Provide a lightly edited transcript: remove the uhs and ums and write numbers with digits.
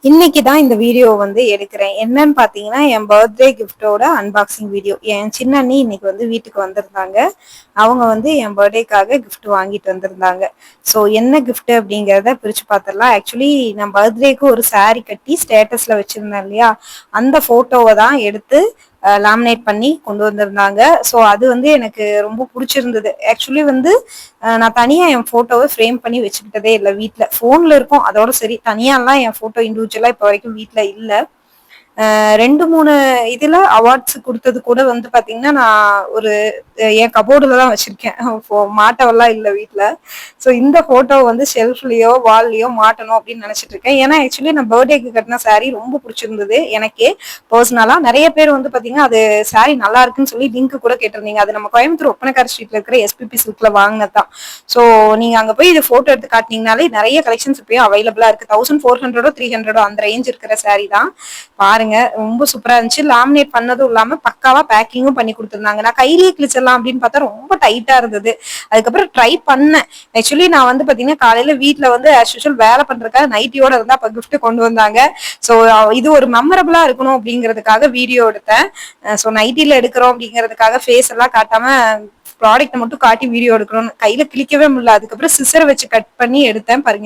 இன்னைக்கு தான் இந்த வீடியோ வந்து எடுக்கிறேன். என்னன்னு பார்த்தீங்கன்னா, என் பர்த்டே கிஃப்ட்டோட அன்பாக்சிங் வீடியோ. என் சின்ன அண்ணி இன்னைக்கு வந்து வீட்டுக்கு வந்திருந்தாங்க. அவங்க வந்து என் பர்த்டேக்காக கிஃப்ட் வாங்கிட்டு வந்திருந்தாங்க. ஸோ என்ன கிஃப்ட் அப்படிங்கிறத பிரிச்சு பார்த்துடலாம். ஆக்சுவலி நான் பர்த்டேக்கு ஒரு saree கட்டி ஸ்டேட்டஸ்ல வச்சிருந்தேன் இல்லையா, அந்த போட்டோவை தான் எடுத்து லேமினேட் பண்ணி கொண்டு வந்திருந்தாங்க. ஸோ அது வந்து எனக்கு ரொம்ப பிடிச்சிருந்தது. ஆக்சுவலி வந்து நான் தனியா என் போட்டோவை ஃப்ரேம் பண்ணி வச்சுக்கிட்டதே இல்லை வீட்டில். ஃபோன்ல இருக்கும் அதோட சரி. தனியாலாம் என் போட்டோ இண்டிவிஜுவலா இப்போ வரைக்கும் வீட்டில் இல்லை. 2, 3 இதுல அவார்ட்ஸ் கொடுத்தது கூட வந்து பாத்தீங்கன்னா நான் ஒரு என் கபோர்டுல தான் வச்சிருக்கேன். மாட்டவெல்லாம் இல்லை வீட்டுல. ஸோ இந்த போட்டோ வந்து ஷெல்ஃப்லயோ வால்லயோ மாட்டணும் அப்படின்னு நினைச்சிட்டு இருக்கேன். ஏன்னா ஆக்சுவலி நான் பர்த்டேக்கு கட்டின saree ரொம்ப பிடிச்சிருந்தது எனக்கே பர்சனலா. நிறைய பேர் வந்து பாத்தீங்கன்னா அது saree நல்லா இருக்குன்னு சொல்லி லிங்க் கூட கேட்டிருந்தீங்க. அது நம்ம கோயம்புத்தூர் ஒப்பனக்கார ஸ்ட்ரீட்ல இருக்கிற எஸ்பிபி சில்க்ல வாங்கினதான். ஸோ நீங்க அங்க போய் இது போட்டோ எடுத்து காட்டினீங்கனாலே நிறைய கலெக்ஷன்ஸ் இப்பயும் அவைலபிளா இருக்கு. 1400 300 அந்த ரேஞ்ச் இருக்கிற saree தான். பாருங்க, ரொம்ப சூப்பரா இருந்துச்சு. லாமினேட் பண்ணதும் இல்லாம பக்காவா பேக்கிங்கும் பண்ணி கொடுத்துருந்தாங்க. நான் கையிலேயே கிழிச்சிடலாம் அப்படின்னு பார்த்தா ரொம்ப டைட்டா இருந்தது. அதுக்கப்புறம் ட்ரை பண்ணேன். ஆக்சுவலி நான் வந்து பாத்தீங்கன்னா காலையில வீட்டுல வந்து ஆஸ் யூஷுவல் வேலை பண்றதுக்காக நைட்டியோட இருந்தா அப்ப கிஃப்ட் கொண்டு வந்தாங்க. ஸோ இது ஒரு மெமரபிளா இருக்கணும் அப்படிங்கிறதுக்காக வீடியோ எடுத்தேன். ஸோ நைட்டில எடுக்கிறோம் அப்படிங்கிறதுக்காக ஃபேஸ் எல்லாம் காட்டாம ப்ராடக்ட் மட்டும் காட்டி வீடியோ எடுக்கணும்னு கையில கிளிக்கவே முடியல. அதுக்கப்புறம் சிசரை வச்சு கட் பண்ணி எடுத்தேன் பாருங்க.